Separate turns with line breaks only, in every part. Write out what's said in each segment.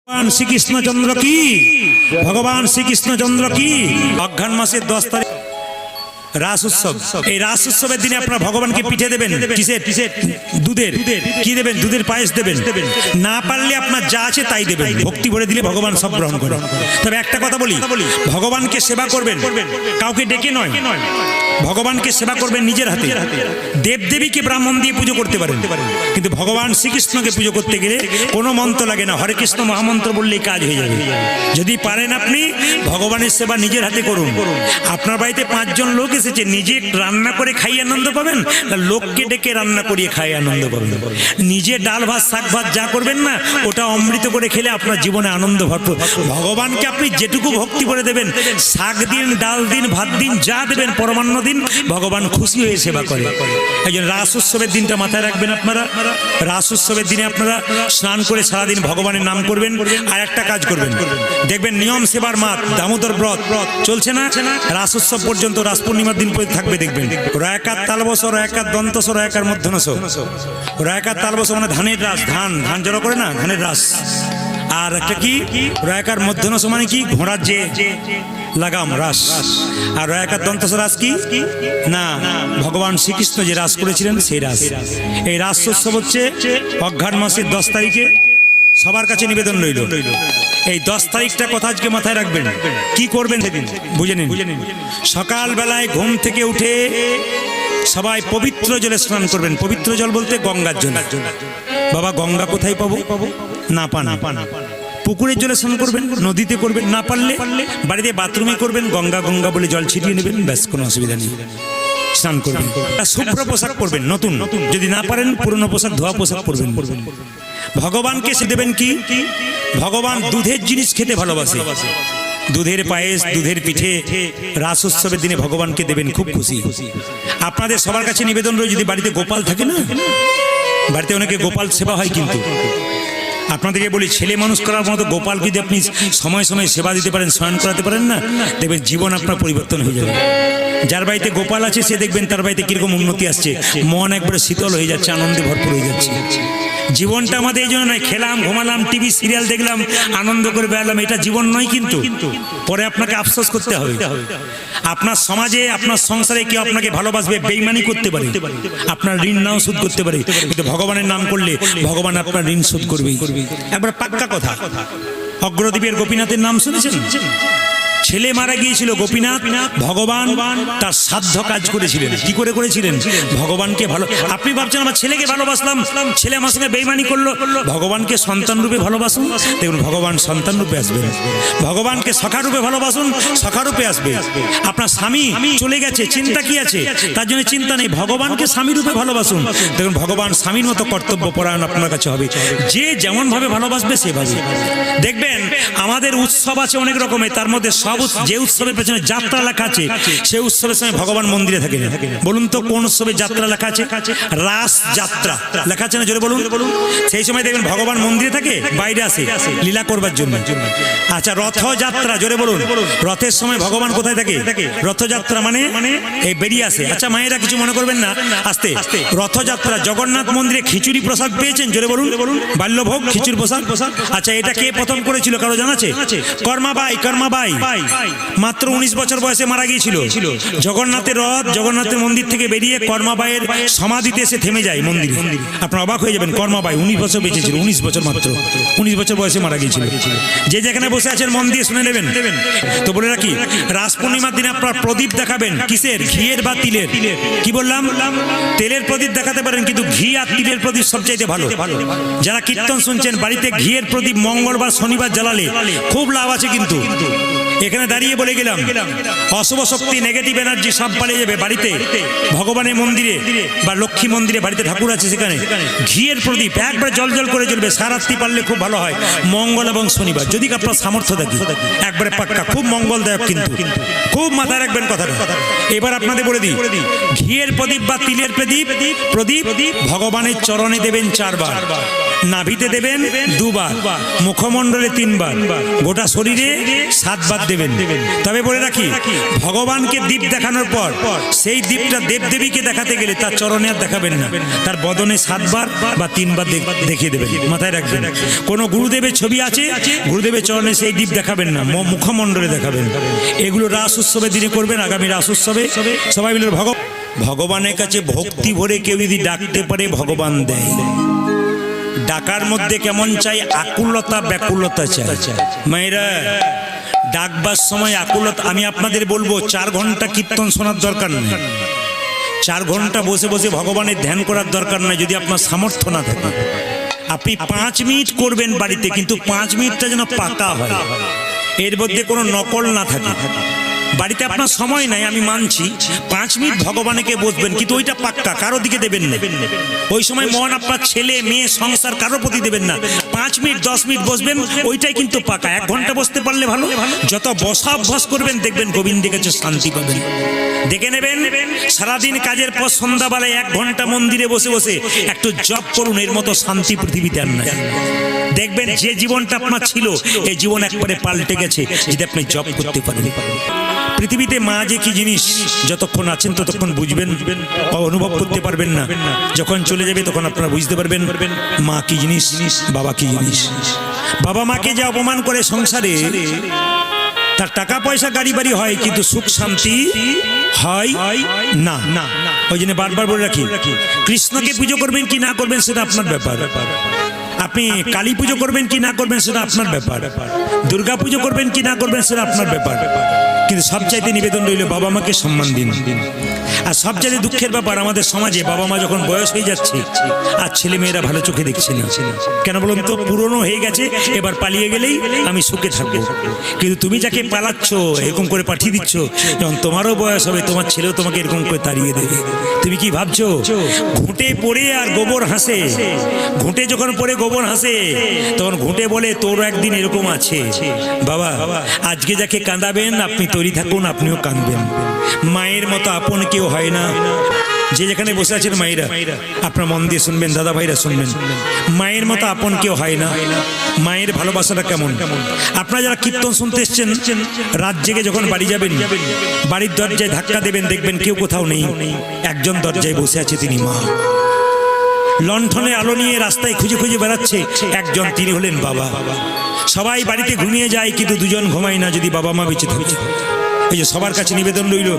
भगवान श्री कृष्ण चंद्र की भगवान श्री कृष्ण चंद्र की अघ्राण मासेर 10 तारीख रास उत्सव। এই রাস উৎসবের দিনে আপনারা ভগবানকে পিঠে দেবেন, কিসের? দুধের। কি দেবেন? দুধের পায়েস দেবেন। না পারলে আপনার যা আছে তাই দেবেন, ভক্তি ভরে দিলে ভগবান সব গ্রহণ করেন। তবে একটা কথা বলি, ভগবানকে সেবা করবেন কাউকে ডেকে নয়, ভগবানকে সেবা করবেন নিজের হাতে। দেবদেবীকে ব্রাহ্মণ দিয়ে পুজো করতে পারেন, কিন্তু ভগবান শ্রীকৃষ্ণকে পুজো করতে গেলে কোনো মন্ত্র লাগে না, হরে কৃষ্ণ মহামন্ত্র বললেই কাজ হয়ে যাবে। যদি পারেন আপনি ভগবানের সেবা নিজের হাতে করুন। আপনার বাড়িতে 5 জন লোক এসেছে, নিজে রান্না করে খাইয়ে আনন্দ পাবেন না লোককে ডেকে রান্না করিয়ে খাইয়ে আনন্দ পাবেন? নিজে ডাল ভাত শাক ভাত যা করবেন না, ওটা অমৃত করে খেলে আপনার জীবনে আনন্দ ভরপুর। ভগবানকে আপনি যেটুকু ভক্তি করে দেবেন, শাক দিন, ডাল দিন, ভাত দিন, যা দেবেন পরমান্ন দিন, ভগবান খুশি হয়ে সেবা করে। এই জন্য রাস উৎসবের দিনটা মাথায় রাখবেন আপনারা। রাস উৎসবের দিনে আপনারা স্নান করে সারাদিন ভগবানের নাম করবেন। আর একটা কাজ করবেন, দেখবেন নিয়ম সেবার মাস দামোদর ব্রত চলছে না, রাস উৎসব পর্যন্ত, রাস পূর্ণিমার দিন পর্যন্ত থাকবে। দেখবেন রয়াকার তালবস, রয়াকার দন্তস, রয়াকার মধ্যনস। রয়াকার তালবস মানে ধানের রাস, ধান জড়ো করে না, ধানের রাস। আর একটা কি রয়াকার মধ্যনস মানে কি ঘোড়ার যে লাগাম রাস। আর রয়াকার দন্তস রাস কি না, ভগবান শ্রীকৃষ্ণ যে রাস করেছিলেন সেই রাস। এই রাস উৎসব হচ্ছে অঘ্রাণ মাসের 10 তারিখে। সবার কাছে নিবেদন রইল, এই 10 তারিখটা কথা আজকে মাথায় রাখবেন। কি করবেন সেদিন বুঝে নিন। সকাল বেলায় ঘুম থেকে উঠে সবাই পবিত্র জলে স্নান করবেন। পবিত্র জল বলতে গঙ্গার জল। বাবা গঙ্গা কোথায় পাবো? না পান পুকুরের জলে স্নান করবেন, নদীতে করবেন, না পারলে বাড়িতে বাথরুমে করবেন। গঙ্গা গঙ্গা বলে জল ছিটিয়ে নেবেন, ব্যাস, কোনো অসুবিধা নেই। স্নান করবেন, শুভ্র পোশাক পরবেন, নতুন। যদি না পারেন পুরনো পোশাক, ধোয়া পোশাক পরবেন। ভগবানকে সে দেবেন কি? ভগবান দুধের জিনিস খেতে ভালোবাসে। দুধের পায়েস, দুধের পিঠে রাস উৎসবের দিনে ভগবানকে দেবেন, খুব খুশি। আপনাদের সবার কাছে নিবেদন রয়েছে, যদি বাড়িতে গোপাল থাকে না, বাড়িতে অনেকে গোপাল সেবা হয়, কিন্তু আপনাদেরকে বলি, ছেলে মানুষ করার মতো গোপাল যদি আপনি সময় সময় সেবা দিতে পারেন, শয়ন করাতে পারেন না, দেখবেন জীবন আপনার পরিবর্তন হয়ে যাবে। যার বাড়িতে গোপাল আছে সে দেখবেন তার বাড়িতে কিরকম উন্নতি আসছে, মন একবারে শীতল হয়ে যাচ্ছে, আনন্দে ভরপুর হয়ে যাচ্ছে। জীবনটা আমাদের এই জন্য নয় খেলাম, ঘুমালাম, টিভি সিরিয়াল দেখলাম, আনন্দ করে বেড়ালাম, এটা জীবন নয়। কিন্তু পরে আপনাকে আফসোস করতে হবে। আপনার সমাজে, আপনার সংসারে কেউ আপনাকে ভালোবাসবে, বেইমানি করতে পারে, আপনার ঋণ নাও শোধ করতে পারে, কিন্তু ভগবানের নাম করলে ভগবান আপনার ঋণ শোধ করবেই। একবার পাক্কা কথা, অগ্রদ্বীপের গোপীনাথের নাম শুনেছেন? ছেলে মারা গিয়েছিল গোপীনাথ, ভগবান তার সাধ্য কাজ করেছিলেন। কি করে করেছিলেন? ভগবানকে ভালো। আপনি ভাবছেন আমার ছেলেকে ভালোবাসলাম, ছেলে আমার সঙ্গে বেইমানি করলো, ভগবানকে সন্তান রূপে ভালোবাসুন, দেখুন ভগবান সন্তান রূপে আসবে। ভগবানকে সখা রূপে ভালোবাসুন, সখা রূপে আসবে। আপনার স্বামী চলে গেছে, চিন্তা কি আছে? তার জন্য চিন্তা নেই, ভগবানকে স্বামী রূপে ভালোবাসুন, দেখুন ভগবান স্বামীর মতো কর্তব্য পরায়ণ আপনার কাছে হবে। যে যেমন ভাবে ভালোবাসবে সেভাবে দেখবেন। আমাদের উৎসব আছে অনেক রকমের, তার মধ্যে যে উৎসবের পেছনে যাত্রা লেখা আছে, সেই উৎসবের সময় ভগবান মন্দিরে থাকে না। বলুন তো কোন উৎসবে যাত্রা লেখা আছে? রাস যাত্রা লেখা আছে না, জোরে বলুন। সেই সময় দেখবেন ভগবান মন্দিরে থাকে, বাইরে আসে লীলা করবার জন্য। আচ্ছা, রথযাত্রা, জোরে বলুন। রথের সময় ভগবান কোথায় থাকে? রথযাত্রা মানে এই বেরিয়ে আসে। আচ্ছা মায়েরা কিছু মনে করবেন না, আস্তে। রথযাত্রা জগন্নাথ মন্দিরে খিচুড়ি প্রসাদ পেয়েছেন, জোরে বলুন। বাল্যভোগ খিচুড়ি প্রসাদ। আচ্ছা, এটা কে প্রথম করেছিল কারো জানা আছে? কর্মাবাই। কর্মাবাই মাত্র 19 বছর বয়সে মারা গিয়েছিল। জগন্নাথের রথ জগন্নাথের মন্দির থেকে বেরিয়ে কর্মাবাইয়ের সমাধিতে এসে থেমে যায় মন্দিরে। আপনারা অবাক হয়ে যাবেন, কর্মাবাই 19 বছর বেঁচে ছিল, 19 বছর মাত্র, 19 বছর বয়সে মারা গিয়েছিল। যে যেখানে বসে আছেন মন দিয়ে শুনে নেবেন। তো বলে রাখি, রাস পূর্ণিমার দিনে আপনারা প্রদীপ দেখাবেন। কিসের? ঘিয়ের বা তিলের। কি বললাম? তেলের প্রদীপ দেখাতে পারেন, কিন্তু ঘি আর তিলের প্রদীপ সবচাইতে ভালো। যারা কীর্তন শুনছেন, বাড়িতে ঘিয়ের প্রদীপ মঙ্গলবার শনিবার জ্বালালে খুব লাভ আছে। কিন্তু এখানে দাঁড়িয়ে বলে গেলাম, অশুভ শক্তি, নেগেটিভ এনার্জি সব পালিয়ে যাবে। বাড়িতে ভগবানের মন্দিরে বা লক্ষ্মী মন্দিরে বাড়িতে ঠাকুর আছে, সেখানে ঘিয়ের প্রদীপ একবার জল জল করে জ্বলবে। সারাত্রি পারলে খুব ভালো হয়, মঙ্গল এবং শনিবার, যদি আপনার সামর্থ্য থাকে। একবারে পাক্কা, খুব মঙ্গলদায়ক, কিন্তু খুব মাথায় রাখবেন কথাটা। এবার আপনাদের বলে দিই, ঘিয়ের প্রদীপ বা তিলের প্রদীপ ভগবানের চরণে দেবেন 4 বার। নাভিতে দেবেন 2 বার, মুখমণ্ডলে 3 বার, গোটা শরীরে 7 বার দেবেন। তবে বলে রাখি, ভগবানকে দীপ দেখানোর পর সেই দীপটা দেবদেবীকে দেখাতে গেলে তার চরণে আর দেখাবেন না, তার বদনে 7 বার বা 3 বার দেখিয়ে দেবেন, মাথায় রাখবেন। কোন গুরুদেবের ছবি আছে, গুরুদেবের চরণে সেই দীপ দেখাবেন না, মুখমণ্ডলে দেখাবেন। এগুলো রাস উৎসবের দিনে করবেন। আগামী রাস উৎসবে সবাই মিলে ভগবানের কাছে ভক্তি ভরে কেউ যদি ডাকতে পারে ভগবান দেয়। ডাকার মধ্যে কেমন চাই? আকুলতা ব্যাকুলতা চাই। মায়েরা, ডাকবার সময় আকুলতা। আমি আপনাদের বলবো 4 ঘন্টা কীর্তন শোনার দরকার নেই, 4 ঘন্টা বসে বসে ভগবানের ধ্যান করার দরকার নাই যদি আপনার সামর্থ্য না থাকে। আপনি 5 মিনিট করবেন বাড়িতে, কিন্তু 5 মিনিটটা যেন পাকা হয়, এর মধ্যে কোনো নকল না থাকে। বাড়িতে আপনার সময় নাই, আমি মানছি, 5 মিনিট ভগবানকে বসবেন, কিন্তু ওইটা পাক্কা, কারো দিকে দেবেন না। ওই সময় মন আপনার ছেলে মেয়ে সংসার কারোর প্রতি দেবেন না। 5 মিনিট 10 মিনিট বসবেন, ওইটাই কিন্তু পাকা। 1 ঘন্টা বসতে পারলে ভালো। যত বসা অভ্যাস করবেন দেখবেন গোবিন্দের কাছে শান্তি পাবেন। দেখে নেবেন, সারাদিন কাজের পর সন্ধ্যাবেলায় 1 ঘন্টা মন্দিরে বসে বসে একটু জপ করুন, এর মতো শান্তি পৃথিবীতে আর নাই। দেখবেন যে জীবনটা আপনার ছিল, এই জীবন একবারে পাল্টে গেছে যদি আপনি জপ করতে পারেন। পৃথিবীতে মা যে কি জিনিস যতক্ষণ আছেন ততক্ষণ বুঝবেন, অনুভব করতে পারবেন না। যখন চলে যাবে তখন আপনারা বুঝতে পারবেন মা কি জিনিস, বাবা কি জিনিস। বাবা মাকে যে অপমান করে সংসারে, তার টাকা পয়সা গাড়ি বাড়ি হয়, কিন্তু সুখ শান্তি হয় না। ওই জন্য বারবার বলে রাখি, কৃষ্ণকে পুজো করবেন কি না করবেন সেটা আপনার ব্যাপার। আপনি কালী পুজো করবেন কি না করবেন সেটা আপনার ব্যাপার। দুর্গা পুজো করবেন কি না করবেন সেটা আপনার ব্যাপার। কিন্তু সবচাইতে নিবেদন রইল বাবা মাকে সম্মান দিন। আর সবচাইতে দুঃখের ব্যাপার, আমাদের সমাজে বাবা মা যখন বয়স হয়ে যাচ্ছে আর ছেলে মেয়েরা ভালো চোখে দেখছে না। কেন বলুন তো? পুরনো হয়ে গেছে, এবার পালিয়ে গেলেই আমি সুখে থাকবো। কিন্তু তুমি যাকে পালাচ্ছ, এরকম করে পাঠিয়ে দিচ্ছ, যখন তোমারও বয়স হবে তোমার ছেলেও তোমাকে এরকম করে তাড়িয়ে দেবে। তুমি কি ভাবছো? ঘুঁটে পড়ে আর গোবর হাসে। ঘুঁটে যখন পড়ে গোবর হাসে, তখন ঘুঁটে বলে তোর একদিন এরকম আছে। বাবা, আজকে যাকে কাঁদাবেন আপনি তৈরি থাকুন, আপনিও কাঁদবেন। মায়ের মতো আপন কেউ হয় না। যে যেখানে বসে আছেন মায়েরা, আপনার মন দিয়ে শুনবেন, দাদা ভাইরা শুনবেন, মায়ের মতো আপন কেউ হয় না। মায়ের ভালোবাসাটা কেমন? আপনারা যারা কীর্তন শুনতে এসছেন, রাত জেগে যখন বাড়ি যাবেন, বাড়ির দরজায় ধাক্কা দেবেন, দেখবেন কেউ কোথাও নেই, একজন দরজায় বসে আছে, তিনি মা। লণ্ঠনে আলো নিয়ে রাস্তায় খুঁজে খুঁজে বেড়াচ্ছে একজন, তিনি হলেন বাবা। সবাই বাড়িতে ঘুমিয়ে যায়, কিন্তু 2 জন ঘুমায় না যদি বাবা মা বেঁচে থাকে। এই যে সবার কাছে নিবেদন রইল,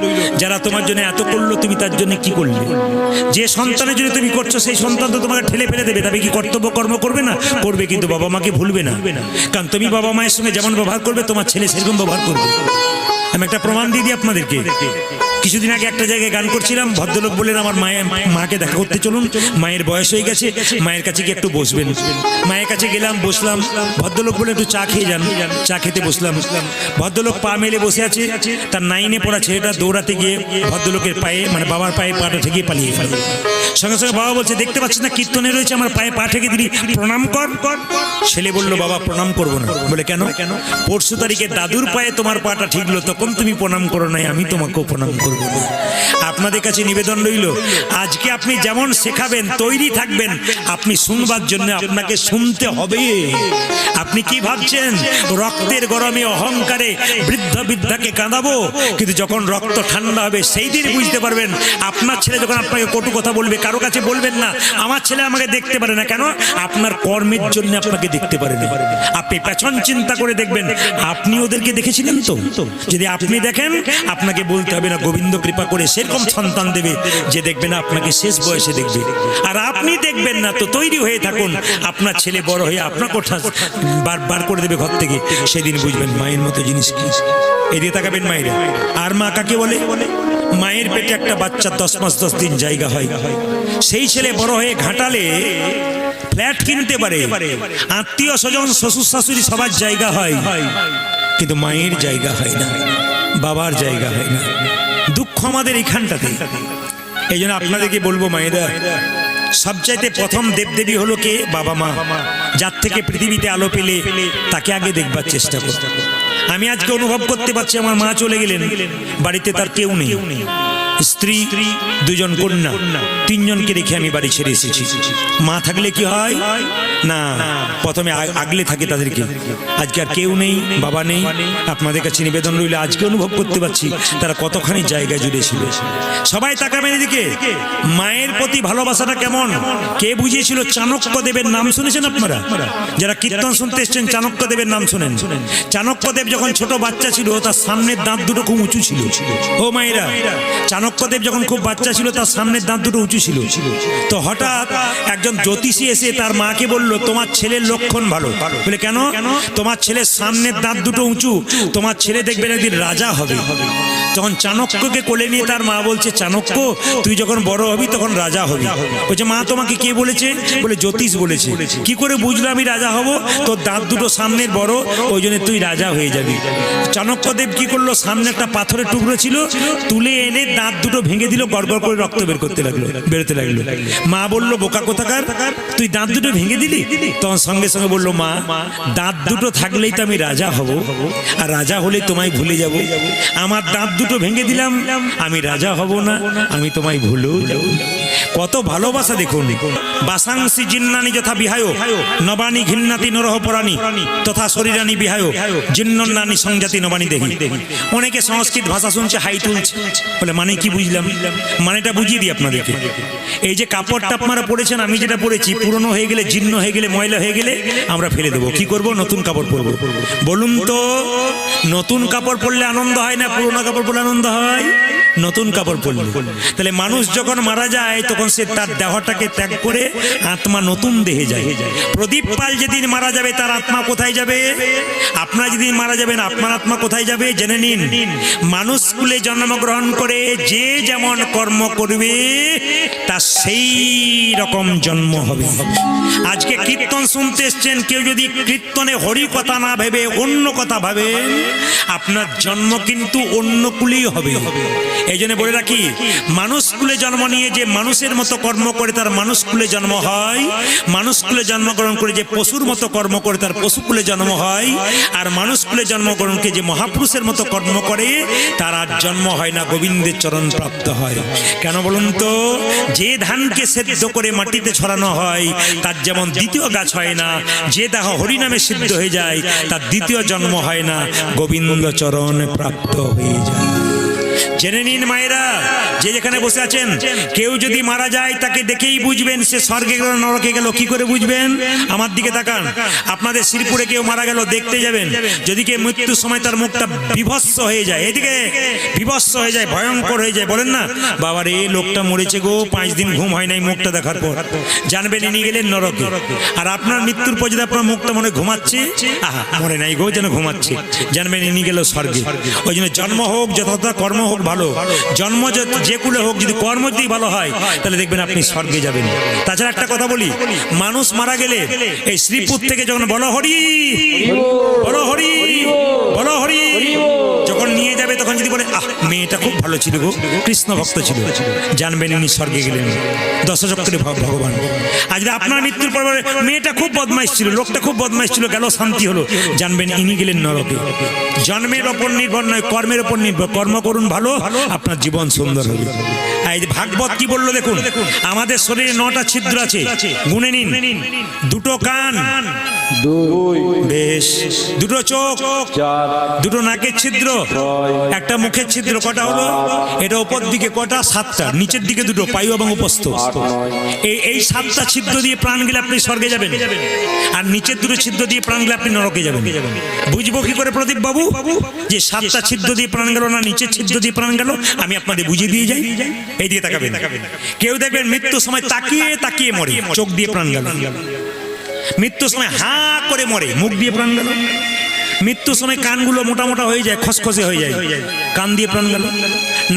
যারা তোমার জন্য এত করলো, তুমি তার জন্য কি করলে? যে সন্তানের জন্য তুমি করছো, সেই সন্তান তো তোমাকে ঠেলে ফেলে দেবে। তবে কি কর্তব্য কর্ম করবে না? করবে, কিন্তু বাবা মাকে ভুলবে না। কারণ তুমি বাবা মায়ের সঙ্গে যেমন ব্যবহার করবে, তোমার ছেলে সেরকম ব্যবহার করবে। আমি একটা প্রমাণ দিয়ে দিই আপনাদেরকে। কিছুদিন আগে একটা জায়গায় গান করছিলাম, ভদ্রলোক বললেন আমার মাকে দেখা করতে চলুন, মায়ের বয়স হয়ে গেছে, মায়ের কাছে গিয়ে একটু বসবেন। মায়ের কাছে গেলাম, বসলাম। ভদ্রলোক বলে একটু চা খেয়ে যান। চা খেতে বসলাম। ভদ্রলোক পা মেলে বসে আছে। তার 9-এ পড়া ছেলেটা দৌড়াতে গিয়ে ভদ্রলোকের পায়ে, মানে বাবার পায়ে পাটা ঠেকিয়ে পালিয়ে ফেলে। সঙ্গে সঙ্গে বাবা বলছে, দেখতে পাচ্ছেন না কীর্তনে রয়েছে, আমার পায়ে পা ঠেকে দিলি, প্রণাম কর। ছেলে বলল, বাবা প্রণাম করবো না। বলে কেন? পরশু তারিখে দাদুর পায়ে তোমার পাটা ঠিকলো, তখন তুমি প্রণাম করো নাই, আমি তোমাকেও প্রণাম করবো। আপনাদের কাছে নিবেদন রইল, আজকে আপনি যেমন শেখাবেন, তৈরি থাকবেন। আপনি শুনবার জন্য আপনাকে শুনতে হবে। আপনি কি ভাবছেন রক্তের গরমে অহংকারে বৃদ্ধাকে কাঁদাবো? কিন্তু যখন রক্ত ঠান্ডা হবে সেই দিন বুঝতে পারবেন। আপনার ছেলে যখন আপনাকে কটু কথা বলবে, কারো কাছে বলবেন না আমার ছেলে আমাকে দেখতে পারে না। কেন? আপনার কর্মের জন্য আপনাকে দেখতে পারে না। আপনি পেছন চিন্তা করে দেখবেন, আপনি ওদেরকে দেখেছিলেন তো? যদি আপনি দেখেন, আপনাকে বলতে হবে না গোবিন্দ কৃপা করে সেরকম সন্তান দেবে যে দেখবে না আপনাকে শেষ বয়সে দেখবে। আর আপনি দেখবেন না তো তৈরি হয়ে থাকুন, আপনার ছেলে বড় হয়ে আপনার কোঠা বার করে দেবে ঘর থেকে। সেদিন বুঝবেন মায়ের মতো জিনিস কি। এদিকে তাকাবেন মায়েরা। আর মা কাকে বলে? মায়ের পেটে একটা বাচ্চা 10 মাস 10 দিন জায়গা হয়, সেই ছেলে বড় হয়ে ঘাটালে ফ্ল্যাট কিনতে পারে, আত্মীয় স্বজন শ্বশুর শাশুড়ি সবার জায়গা হয়, কিন্তু মায়ের জায়গা হয় না, বাবার জায়গা হয় না। দুঃখ আমাদের এইখানটাতে। এই জন্য আপনাদেরকে বলবো মায়েরা, সবচাইতে প্রথম দেবদেবী হলো কে? বাবা মা। যার থেকে পৃথিবীতে আলো পেলে তাকে আগে দেখবার চেষ্টা করো। আমি আজকে অনুভব করতে পারছি, আমার মা চলে গেলেন, বাড়িতে তার কেউ নেই। স্ত্রী, 2 জন কন্যা, 3 জনকে রেখে আমি বাড়ি ছেড়ে এসেছি। মা থাকলে কি হয় না, প্রথমে আগলে থাকে তাদেরকে। আজকে আর কেউ নেই, বাবা নেই। আপনাদের কাছে নিবেদন রইল, আজকে অনুভব করতে পারছি তারা কতখানি জায়গা জুড়ে ছিল। সবাই তাকাবেন এদিকে। মায়ের প্রতি ভালোবাসাটা কেমন কে বুঝিয়েছিল? চাণক্যদেবের নাম শুনেছেন আপনারা? যারা কীর্তন শুনতে এসছেন, চাণক্যদেবের নাম শুনেন। চাণক্যদেব যখন ছোট বাচ্চা ছিল, তার সামনের দাঁত দুটো খুব উঁচু ছিল। ও মায়েরা, চাণক্যদেব যখন খুব বাচ্চা ছিল, তার সামনের দাঁত দুটো উঁচু ছিল। তো হঠাৎ একজন জ্যোতিষী এসে তার মাকে বলল, তোমার ছেলের লক্ষণ ভালো। বলে কেন? তোমার ছেলের সামনের দাঁত দুটো উঁচু, তোমার ছেলে দেখবেন একদিন রাজা হবে। তখন চাণক্যকে কোলে নিয়ে তার মা বলছে, চাণক্য তুই যখন বড় হবি তখন রাজা হবি। বলছে, মা তোমাকে কে বলেছে? বলে জ্যোতিষ বলেছে। কি করে বুঝলো আমি রাজা হব? তোর দাঁত দুটো সামনের বড়, ওই জন্য তুই রাজা হয়ে যাবি। চাণক্যদেব কি করলো, সামনে একটা পাথরের টুকরো ছিল, তুলে এনে দাঁত দুটো ভেঙে দিল, গড়গড় করে রক্ত বেরোতে লাগলো। মা বলল, বোকা কোথাকার, তুই দাঁত দুটো ভেঙে দিলি? তখন সঙ্গে সঙ্গে বললো, মা দাঁত দুটো থাকলেই তো আমি রাজা হব, আর রাজা হলে তোমায় ভুলে যাব। আমার দাঁত দুটো ভেঙে দিলাম, আমি রাজা হব না, আমি তোমায় ভুলেও যাব। কত ভালোবাসা দেখুন। বাসাংসি জিন্নানি যথা বিহায় নবানী ঘিন্নাতি নরহ পরাণী তথা শরীরানি বিহায় জিন্নন্নানি সংজাতি নবানী দেহি। অনেকে সংস্কৃত ভাষা শুনছে, হাই তুলছে, বলে মানে কি বুঝলাম? মানেটা বুঝিয়ে দিই আপনাদেরকে। এই যে কাপড়টা আপনারা পরেছেন, আমি যেটা পরেছি, পুরনো হয়ে গেলে, জীর্ণ হয়ে গেলে, ময়লা হয়ে গেলে আমরা ফেলে দেবো। কি করব? নতুন কাপড় পরবো। বলুন তো, নতুন কাপড় পরলে আনন্দ হয় না পুরনো কাপড় পরলে আনন্দ হয়? নতুন কাপড় পরলে। তাহলে মানুষ যখন মারা যায় তখন সে তার দেহটাকে ত্যাগ করে আত্মা নতুন দেহে যায়। প্রদীপ পাল যেদিন মারা যাবে তার আত্মা কোথায় যাবে? আপনারা যেদিন মারা যাবেন আপনার আত্মা কোথায় যাবে জেনে নিন। মানুষ কুলে জন্মগ্রহণ করে যে যেমন কর্ম করবে তার সেই রকম জন্ম হবে। আজকে কীর্তন শুনতে এসছেন, কেউ যদি কীর্তনে হরি কথা না ভেবে অন্য কথা ভাবেন, আপনার জন্ম কিন্তু অন্য কুলেই হবে। এই জন্য বলে রাখি, মানুষ কুলে জন্ম নিয়ে যে মানুষের মতো কর্ম করে তার মানুষ কুলে জন্ম হয়, মানুষ কুলে জন্মগ্রহণ করে যে পশুর মতো কর্ম করে তার পশু কুলে জন্ম হয়, আর মানুষ কুলে জন্মগ্রহণকে যে মহাপুরুষের মতো কর্ম করে তার আর জন্ম হয় না, গোবিন্দের চরণ প্রাপ্ত হয়। কেন বলুন তো? যে ধানকে সেদ্ধ করে মাটিতে ছড়ানো হয় তার যেমন দ্বিতীয় গাছ হয় না, যে দেহ হরিনামে সিদ্ধ হয়ে যায় তার দ্বিতীয় জন্ম হয় না, গোবিন্দ চরণ প্রাপ্ত হয়ে যায়। জেনে নিন মায়েরা, যে যেখানে বসে আছেন, কেউ যদি মারা যায় তাকে দেখেই বুঝবেন সে স্বর্গে গেল নরকে গেল। কি করে বুঝবেন? আমার দিকে তাকান। আপনাদের শ্রীপুরে কেউ মারা গেল, দেখতে যাবেন, যদি কেউ মৃত্যুর সময় তার মুখটা বিভৎস হয়ে যায়, এদিকে বিভৎস হয়ে যায়, ভয়ঙ্কর হয়ে যায়, বলেন না বাবা রে লোকটা মরেছে গো, 5 দিন ঘুম হয় নাই মুখটা দেখার পর, জানবেন ইনি গেলেন নরকে। আর আপনার মৃত্যুর পর যদি আপনার মুখটা মনে ঘুমাচ্ছে, আহা মরে নাই গো, যেন ঘুমাচ্ছে, জানবেন ইনি গেল স্বর্গে। ওই জন্য জন্ম হোক যথাযথ কর্ম হোক ভালো, জন্ম যে কুলে হোক, যদি কর্ম যদি ভালো হয় তাহলে দেখবেন আপনি স্বর্গে যাবেন। তাছাড়া একটা কথা বলি, মানুষ মারা গেলে এই শ্রীপুর থেকে যখন বলো হরি বলো হরি বলো হরি যখন নিয়ে যাবে, তখন যদি বলে আহ মেয়েটা খুব ভালো ছিল গো, কৃষ্ণ ভক্ত ছিল, জানবেন ইনি স্বর্গে গেলেন। দশচক্রে ভগবান। আজ আপনার মৃত্যুর পর মেয়েটা খুব বদমাইশ ছিল, লোকটা খুব বদমাইশ ছিল, গেল শান্তি হলো, জানবেন ইনি গেলেন নরকে। জন্মের ওপর নির্ভর নয়, কর্মের ওপর নির্ভর। কর্ম করুন ভালো, আপনার জীবন সুন্দর হবে। এই ভাগবত কি বললো দেখুন, আমাদের শরীরে 9টা ছিদ্র আছে, গুনে নিন। 2টো কান, বেশ, 2টো চোখ, 2টো নাকের ছিদ্র, একটা মুখের ছিদ্র, কটা হলো? এটা উপর দিকে কটা? 7টা, নিচের দিকে 2টো, পায়ু এবং উপস্থ। এই 7টা ছিদ্র দিয়ে প্রাণ গেলে আপনি স্বর্গে যাবেন, আর নিচের 2টো ছিদ্র দিয়ে প্রাণ গেলে আপনি নরকে যাবেন। বুঝবো কি করে প্রদীপ বাবু যে 7টা ছিদ্র দিয়ে প্রাণ গেল না নিচের ছিদ্র দিয়ে প্রাণ গেল? আমি আপনাদের বুঝিয়ে দিয়ে যাই। এই দিকে তাকাবেন। কেউ দেখবেন মৃত্যুর সময় তাকিয়ে তাকিয়ে মরে, চোখ দিয়ে প্রাণ গেল। মৃত্যুর সময় হা করে মরে, মুখ দিয়ে প্রাণ গেল। মৃত্যুর সময় কানগুলো মোটা মোটা হয়ে যায়, খসখসে হয়ে যায়, কান দিয়ে প্রাণ গেল।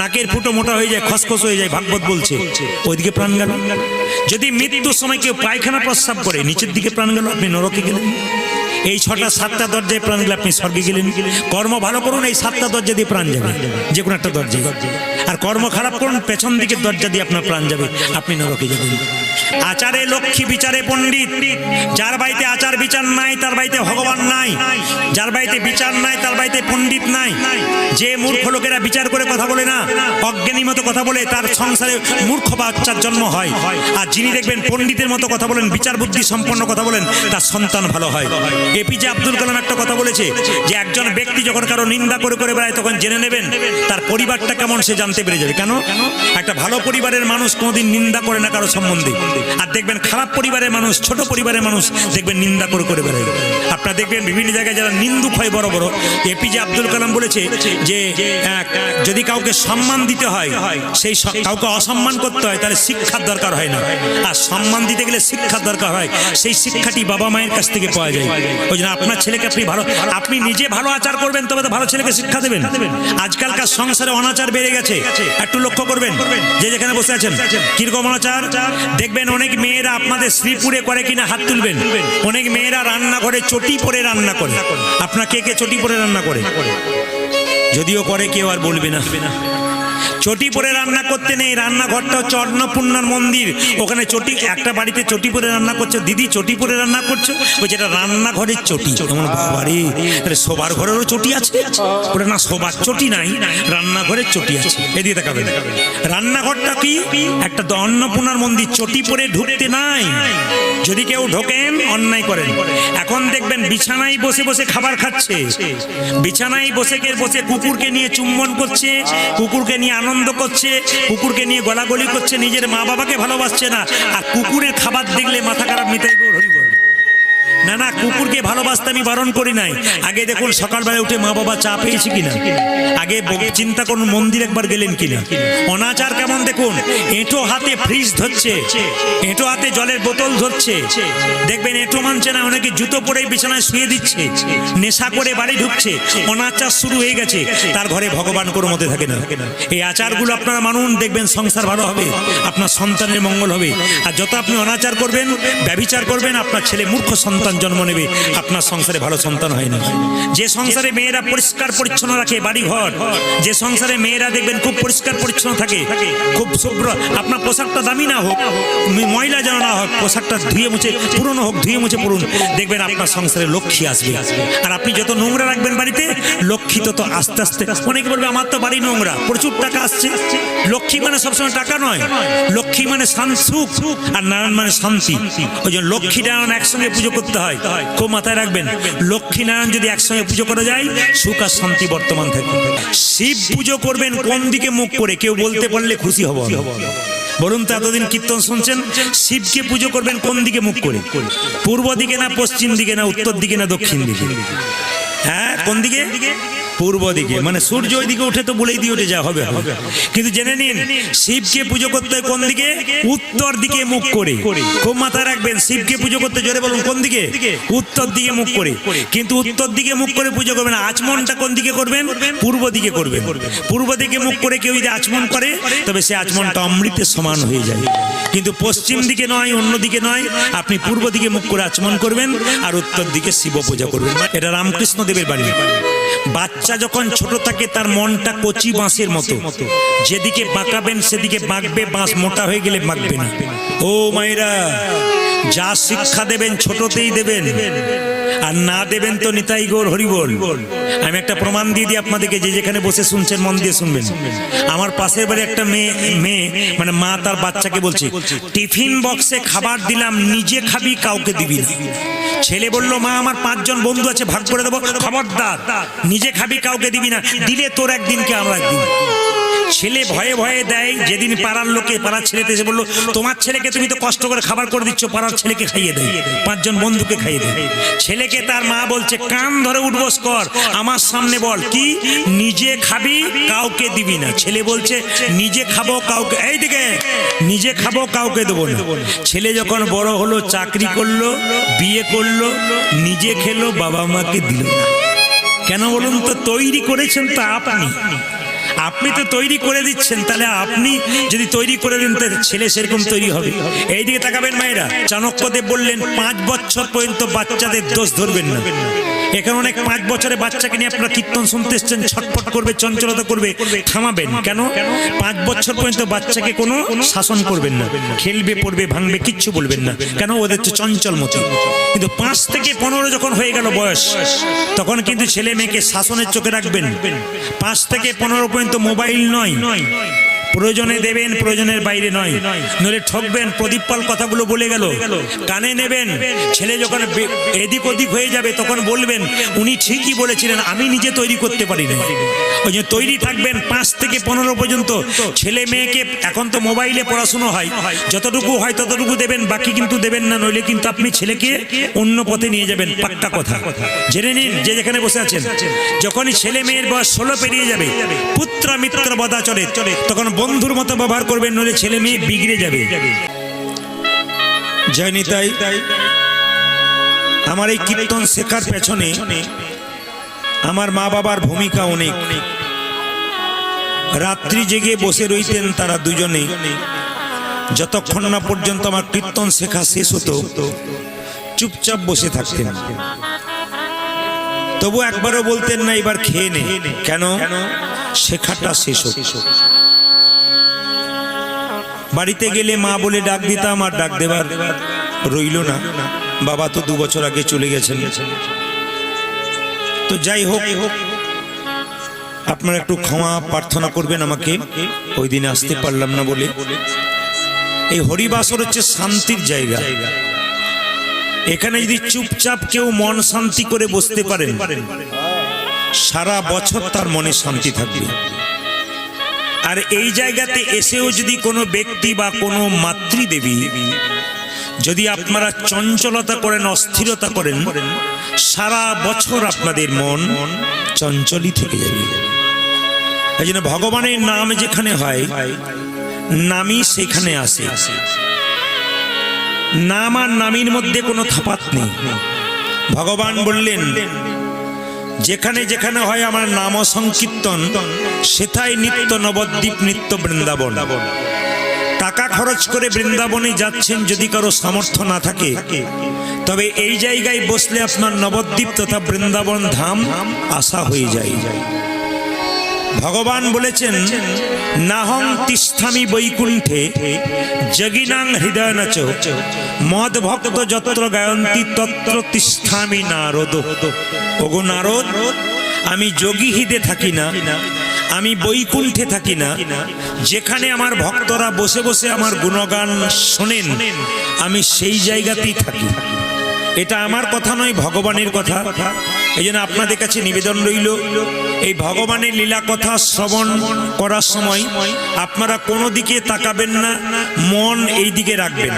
নাকের ফুটো মোটা হয়ে যায়, খসখস হয়ে যায়, ভাগবত বলছে, ওইদিকে প্রাণ গেল। যদি মৃত্যুর সময় কেউ পায়খানা প্রস্রাব করে, নিচের দিকে প্রাণ গেল, আপনি নরকে গেলেন। এই 6টা 7টা দরজায় প্রাণ গেলে আপনি স্বর্গে গেলেন। কর্ম ভালো করুন, এই 7টা দরজা দিয়ে প্রাণ যাবে, যে কোনো একটা দরজা। আর কর্ম খারাপ করুন, পেছন দিকের দরজা দিয়ে আপনার প্রাণ যাবে, আপনি নরকে যাবেন। আচারে লক্ষ্মী বিচারে পণ্ডিত, যার বাড়িতে আচার বিচার নাই তার বাড়িতে ভগবান নাই। যার বাড়িতে বিচার নাই তার বাড়িতে পণ্ডিত নাই। যে মূর্খ লোকেরা বিচার করে কথা বলে না, অজ্ঞানী মতো কথা বলে, তার সংসারে মূর্খ বাচ্চার জন্ম হয়। আর যিনি দেখবেন পণ্ডিতের মতো কথা বলেন, বিচার বুদ্ধি সম্পন্ন কথা বলেন, তার সন্তান ভালো হয়। এপিজে আব্দুল কালাম একটা কথা বলেছে যে একজন ব্যক্তি যখন কারো নিন্দা করে করে বেড়ায় তখন জেনে নেবেন তার পরিবারটা কেমন সে জানতে পেরে যাবে। কেন? একটা ভালো পরিবারের মানুষ কোনোদিন নিন্দা করে না কারো সম্বন্ধে, আর দেখবেন খারাপ পরিবারের মানুষ, ছোট পরিবারের মানুষ দেখবেন নিন্দা করে করে বেড়ায়। আপনারা দেখবেন বিভিন্ন জায়গায় যারা নিন্দুক হয় বড় বড়, এপিজে আব্দুল কালাম বলেছে যে যদি কাউকে সম্মান দিতে হয়, সেই কাউকে অসম্মান করতে হয়, তাহলে শিক্ষার দরকার হয় না। আর সম্মান দিতে গেলে শিক্ষার দরকার হয়, সেই শিক্ষাটি বাবা মায়ের কাছ থেকে পাওয়া যায়। ওই জন্য আপনার ছেলেকে আপনি নিজে ভালো আচার করবেন, তবে তো ভালো ছেলেকে শিক্ষা দেবেন। আজকালকার সংসারে অনাচার বেড়ে গেছে, একটু লক্ষ্য করবেন। যে যেখানে বসে আছেন, কিরকম অনাচার দেখবেন। অনেক মেয়েরা আপনাদের শ্রীপুরে করে কিনা হাত তুলবেন। অনেক মেয়েরা রান্নাঘরে চটি পরে রান্না করে। আপনার কে কে চটি পরে রান্না করে? যদিও করে কেউ আর বলবে না। চটি পরে রান্না করতে নেই। রান্নাঘরটা হচ্ছে অন্নপূর্ণার মন্দির, ওখানে চটি, একটা বাড়িতে চটি পরে রান্না করছো, দিদি চটি পরে রান্না করছো, ওই যেটা রান্নাঘরের চটি। বাবারে, শোবার ঘরেরও চটি আছে? ওটা না, শোবার চটি নাই, রান্নাঘরের চটি আছে। এদিকে দেখাবেন। রান্নাঘরটা কি? একটা অন্নপূর্ণার মন্দির, চটি পরে ঢুকতে নাই। যদি কেউ ঢোকেন অন্যায় করেন। এখন দেখবেন বিছানায় বসে বসে খাবার খাচ্ছে, বিছানায় বসে বসে কুকুরকে নিয়ে চুম্বন করছে, কুকুরকে নিয়ে আনন্দ করছে, কুকুরকে নিয়ে গলাগলি করছে, নিজের মা বাবাকে ভালোবাসছে না। আর কুকুরের খাবার দেখলে মাথা খারাপ, নিতাই গো হরি বল। না না, কুকুরকে ভালোবাসতে আমি বারণ করি নাই। আগে দেখুন সকালবেলা উঠে মা বাবা চা পেয়েছে কিনা, আগে চিন্তা করুন মন্দির একবার গেলেন কিনা। অনাচার কেমন দেখুন, এঁটো হাতে ফ্রিজ ধরছে, এঁটো হাতে জলের বোতল ধরছে, দেখবেন এঁটো মানছে না, অনেকে জুতো পরে বিছানায় শুয়ে দিচ্ছে, নেশা করে বাড়ি ঢুকছে। অনাচার শুরু হয়ে গেছে, তার ঘরে ভগবান কোনো মতে থাকে না। এই আচারগুলো আপনারা মানুন, দেখবেন সংসার ভালো হবে, আপনার সন্তানের মঙ্গল হবে। আর যত আপনি অনাচার করবেন, ব্যভিচার করবেন, আপনার ছেলে মূর্খ সন্তান জন্ম নেবে, আপনার সংসারে ভালো সন্তান হয় না। যে সংসারে মেয়েরা পরিষ্কার পরিচ্ছন্ন রাখে বাড়ি ঘর, যে সংসারে মেয়েরা দেখবেন খুব পরিষ্কার পরিচ্ছন্ন থাকে, খুব শুভ্র, আপনার পোশাকটা দামি না হোক, ময়লা যেন না হোক, পোশাকটা ধুয়ে মুছে পুরনো হোক, ধুয়ে মুছে পুরুন, দেখবেন আপনার সংসারে লক্ষ্মী আসবে। আর আপনি যত নোংরা রাখবেন বাড়িতে, লক্ষ্মী তত আস্তে আস্তে। অনেকে বলবে আমার তো বাড়ি নোংরা, প্রচুর টাকা আসছে। লক্ষ্মী মানে সবসময় টাকা নয়, লক্ষ্মী মানে সুখ, আর নারায়ণ মানে শান্তি। ওই জন্য লক্ষ্মী নারায়ণ একসঙ্গে পুজো করতে হয়, খুব মাথায় রাখবেন। লক্ষ্মী নারায়ণ যদি একসঙ্গে পুজো করা যায়, সুখ আর শান্তি বর্তমান থাকে। শিব পুজো করবেন কোন দিকে মুখ করে, কেউ বলতে পারলে খুশি হব। বলুন তো, এতদিন কীর্তন শুনছেন, শিবকে পুজো করবেন কোন দিকে মুখ করে? পূর্ব দিকে না পশ্চিম দিকে না উত্তর দিকে না দক্ষিণ দিকে? হ্যাঁ, কোন দিকে? পূর্ব দিকে। মানে সূর্য ওই দিকে উঠে তো বলেই দিয়ে উঠে যা হবে। কিন্তু জেনে নিন, শিবকে পুজো করতে হয় কোন দিকে? উত্তর দিকে মুখ করে। খুব মাথায় রাখবেন, শিবকে পুজো করতে, জোরে বলুন, কোন দিকে? উত্তর দিকে মুখ করে। কিন্তু উত্তর দিকে মুখ করে পুজো করবেন, আচমনটা কোন দিকে করবেন? পূর্ব দিকে করবেন। পূর্ব দিকে মুখ করে কেউ যদি আচমন করে, তবে সে আচমনটা অমৃতের সমান হয়ে যায়। কিন্তু পশ্চিম দিকে নয়, অন্য দিকে নয়, আপনি পূর্ব দিকে মুখ করে আচমন করবেন, আর উত্তর দিকে শিব পূজা করবেন। এটা রামকৃষ্ণ দেবের বাণী। বাচ্চা যখন ছোট থাকে, তার মনটা কচি বাঁশের মতো, যেদিকে বাঁকাবেন সেদিকে বাঁকবে, বাঁশ মোটা হয়ে গেলে বাঁকবে না। ও মায়েরা, যা শিক্ষা দেবেন ছোটতেই দেবেন, আর না দেবেন তো নিতাই গৌর হরি বল। আমি একটা প্রমাণ দিয়ে দিই আপনাদেরকে, যে যেখানে বসে শুনছেন মন দিয়ে শুনবেন। আমার পাশের বাড়ি একটা মেয়ে মানে মা তার বাচ্চাকে বলছে, টিফিন বক্সে খাবার দিলাম, নিজে খাবি, কাউকে দিবি না। ছেলে বলল, মা আমার 5 জন বন্ধু আছে, ভাগ করে দেবো। খবরদার, নিজে খাবি, কাউকে দিবি না, দিলে তোর একদিন কে আমার একদিন। ছেলে ভয়ে ভয়ে দেয়। যেদিন পাড়ার লোকে, পাড়ার ছেলেতে এসে বললো, তোমার ছেলেকে তুমি তো কষ্ট করে খাবার করে দিচ্ছ, পাড়ার ছেলেকে খাইয়ে দেয়, 5 জন বন্ধুকে খাইয়ে দেয়। ছেলেকে তার মা বলছে, কান ধরে উঠবোস কর, আমার সামনে বল কি, নিজে খাবি, কাউকে দিবি না। ছেলে বলছে, নিজে খাবো, কাউকে, এই দিকে, নিজে খাবো, কাউকে দেবো না। ছেলে যখন বড় হলো, চাকরি করলো, বিয়ে করলো, নিজে খেলো, বাবা মাকে দিল না। কেন বলুন তো? তৈরি করেছেন তো আপনি। আপনি তো তৈরি করে দিচ্ছেন, তাহলে আপনি যদি তৈরি করে দেন তাহলে ছেলে সেরকম তৈরি হবে। এইদিকে তাকাবেন মায়েরা, চাণক্যদেব বললেন 5 বছর পর্যন্ত বাচ্চাদের দোষ ধরবেন না। এখানে অনেক 5 বছরের বাচ্চাকে নিয়ে আপনারা কীর্তন শুনতে এসছেন, ছটফট করবে, চঞ্চলতা করবে, থামাবেন। কেন? 5 বছর পর্যন্ত বাচ্চাকে কোনো শাসন করবেন না, খেলবে, পড়বে, ভাঙবে, কিচ্ছু বলবেন না। কেন? ওদের তো চঞ্চল মতি। কিন্তু 5 থেকে 15 যখন হয়ে গেল বয়স, তখন কিন্তু ছেলে মেয়েকে শাসনের চোখে রাখবেন। 5 থেকে 15 পর্যন্ত মোবাইল নয়, প্রয়োজনে দেবেন, প্রয়োজনের বাইরে নয়, নইলে ঠকবেন। প্রদীপ পাল কথাগুলো বলে গেল, কানে নেবেন। ছেলে যখন এদিক ওদিক হয়ে যাবে তখন বলবেন উনি ঠিকই বলেছিলেন, আমি নিজে তৈরি করতে পারি না। ওই যে তৈরি থাকবেন 5 থেকে 15 পর্যন্ত। ছেলে মেয়েকে এখন তো মোবাইলে পড়াশুনো হয়, যতটুকু হয় ততটুকু দেবেন, বাকি কিন্তু দেবেন না, নইলে কিন্তু আপনি ছেলেকে অন্য পথে নিয়ে যাবেন। পাক্কা কথা জেনে নিন, যে যেখানে বসে আছেন। যখনই ছেলে মেয়ের বয়স 16 পেরিয়ে যাবে, পুত্র মিত্র বদাচরে, তখন বন্ধুর মতো ব্যবহার করবেন, নইলে ছেলে মেয়ে বিগড়ে যাবে। জয়নি তাই আমার এই কীর্তন শেখার পেছনে আমার মা বাবার ভূমিকা অনেক। রাত্রি জেগে বসে রইতেন তারা দুজনে, যতক্ষণ না পর্যন্ত আমার কীর্তন শেখা শেষ হতো চুপচাপ বসে থাকতেন। তবু একবারও বলতেন না এবার খেয়ে নে। কেন? শেখাটা শেষ হতো। বাড়িতে গেলে মা বলে ডাক দিতাম, আর ডাক দেবার রইল না। বাবা তো 2 বছর আগে চলে গেছেন। তো যাই হোক, আপনারা একটু ক্ষমা প্রার্থনা করবেন আমাকে, ওই দিনে আসতে পারলাম না বলে। এই হরিবাসর হচ্ছে শান্তির জায়গা। এখানে যদি চুপচাপ কেউ মন শান্তি করে বসতে পারেন, সারা বছর তার মনে শান্তি থাকবে। আর এই জায়গাতে এসেও যদি কোনো ব্যক্তি বা কোনো মাতৃদেবী যদি আপনারা চঞ্চলতা করেন, অস্থিরতা করেন, সারা বছর আপনাদের মন চঞ্চলই থেকে যাবে। এই জন্য ভগবানের নাম যেখানে হয়, নামই সেখানে আসে। নাম আর নামের মধ্যে কোনো তফাৎ নেই। ভগবান বললেন যেখানে যেখানে হয় আমার নাম সংকীর্তন, সেথায় নিত্য নবদ্বীপ, নিত্য বৃন্দাবন। টাকা খরচ করে বৃন্দাবনে যাচ্ছেন, যদি কারো সামর্থ্য না থাকে, তবে এই জায়গায় বসলে আপনার নবদ্বীপ তথা বৃন্দাবন ধাম আশা হয়ে যায়। ভগবান বলেছেন নাহং তিষ্ঠামি বৈকুণ্ঠে জগিনাং হৃদয়নাচ মদ ভক্ত যত্র গায়ন্তি তত্র তিষ্ঠামি নারদ। ওগো নারদ, আমি যোগী হৃদে থাকি না, আমি বৈকুণ্ঠে থাকি না। যেখানে আমার ভক্তরা বসে বসে আমার গুণগান শোনেন, আমি সেই জায়গাতেই থাকি। এটা আমার কথা নয়, ভগবানের কথা। এই জন্য আপনাদের কাছে নিবেদন রইল, এই ভগবানের লীলা কথা শ্রবণ করার সময় আপনারা কোনো দিকে তাকাবেন না, মন এই দিকে রাখবেন।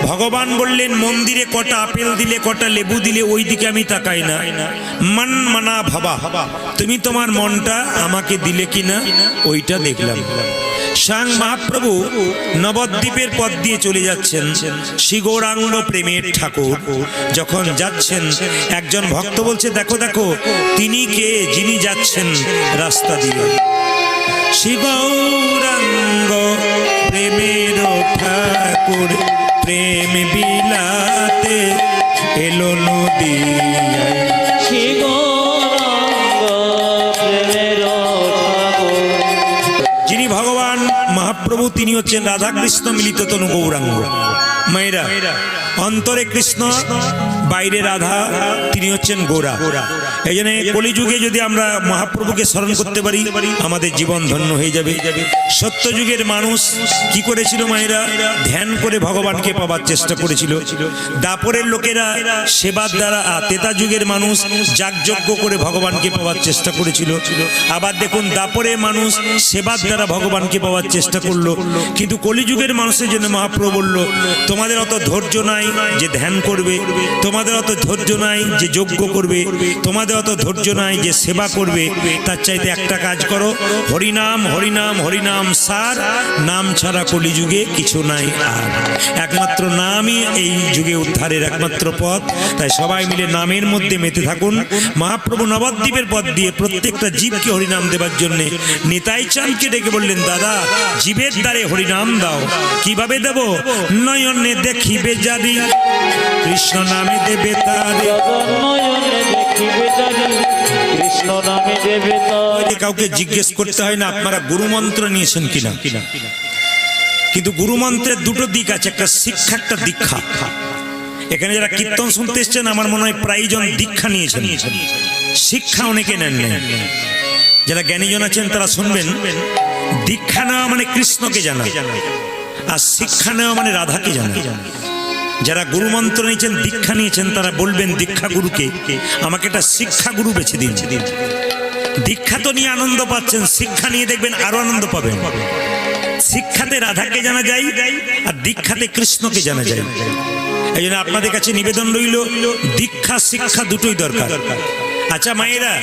ভগবান বললেন মন্দিরে কটা আপেল দিলে, কটা লেবু দিলে, ওই দিকে আমি তাকাই না। মন মানা ভাবা, তুমি তোমার মনটা আমাকে দিলে কিনা ওইটা দেখলাম। স্বয়ং মহাপ্রভু নবদ্বীপের পথ দিয়ে চলে যাচ্ছেন, শ্রী গৌরাঙ্গ প্রেমের ঠাকুর যখন যাচ্ছেন, একজন ভক্ত বলছে দেখো দেখো তিনি কে, যিনি যাচ্ছেন রাস্তা দিয়ে। শ্রী গৌরাঙ্গ প্রেমের ঠাকুর প্রেম বিলাতে এলো নদিয়ায়। শ্রী যিনি ভগবান মহাপ্রভু, তিনি হচ্ছেন রাধা কৃষ্ণ মিলিত তনু গৌরাঙ্গ। মায়েরা, অন্তরে কৃষ্ণ, বাইরে রাধা, তিনি হচ্ছেন গোরা। এই জন্য কলিযুগে যদি আমরা মহাপ্রভুকে স্মরণ করতে পারি, আমাদের জীবন ধন্য হয়ে যাবে। সত্যযুগের মানুষ কি করেছিল মায়েরা? ধ্যান করে ভগবানকে পাওয়ার চেষ্টা করেছিল। দাপরের লোকেরা সেবার দ্বারা, তেতা যুগের মানুষ যাগযজ্ঞ করে ভগবানকে পাওয়ার চেষ্টা করেছিল। আবার দেখুন দাপরের মানুষ সেবার দ্বারা ভগবানকে পাওয়ার চেষ্টা করলো। কিন্তু কলিযুগের মানুষের জন্য মহাপ্রভু বলল তোমাদের অত ধৈর্য নাই যে ধ্যান করবে, তোমাদের অত ধৈর্য নাই যে যজ্ঞ করবে, তোমাদের অত ধৈর্য নাই যে সেবা করবে। তার চাইতে একটা কাজ করো, হরিনাম হরিনাম হরিনাম সার, নাম ছাড়া কলিযুগে কিছু নাই আর। একমাত্র নামই এই যুগে উদ্ধারের একমাত্র পথ। তাই সবাই মিলে নামের মধ্যে মেতে থাকুন। মহাপ্রভু নবদ্বীপের পথ দিয়ে প্রত্যেকটা জীবকে হরিনাম দেবার জন্য নিতাই চাঁদকে ডেকে বললেন, দাদা জীবের দ্বারে হরিনাম দাও। কিভাবে দেব? নয়নে দেখিবে জারি, কৃষ্ণ নামে দেবে তারে।
কৃষ্ণ নামে দেবে তারে।
কাউকে জিজ্ঞেস করতে হয় না আপনারা গুরুমন্ত্র নিয়েছেন কিনা। কিন্তু গুরুমন্ত্রের দুটো দিক আছে, একটা শিক্ষা একটা দীক্ষা। এখানে যারা কীর্তন শুনতে এসছেন আমার মনে হয় প্রায়জন দীক্ষা নিয়েছেন, শিক্ষা অনেকে নেন নাই। যারা জ্ঞানীজন আছেন তারা শুনবেন, দীক্ষা নেওয়া মানে কৃষ্ণকে জানা, আর শিক্ষা নেওয়া মানে রাধাকে জানা। যারা গুরুমন্ত্র নিয়েছেন দীক্ষা নিয়েছেন তারা বলবেন দীক্ষা গুরুকে, আমাকে একটা শিক্ষা গুরু বেছে দিন। দীক্ষা তো নিয়ে আনন্দ পাচ্ছেন, শিক্ষা নিয়ে দেখবেন আরো আনন্দ পাবেন। শিক্ষাতে রাধাকে জানা যায় আর দীক্ষাতে কৃষ্ণকে জানা যায়। এই জন্য আপনাদের কাছে নিবেদন রইল, দীক্ষা শিক্ষা দুটোই দরকার। আচ্ছা মায়েরা,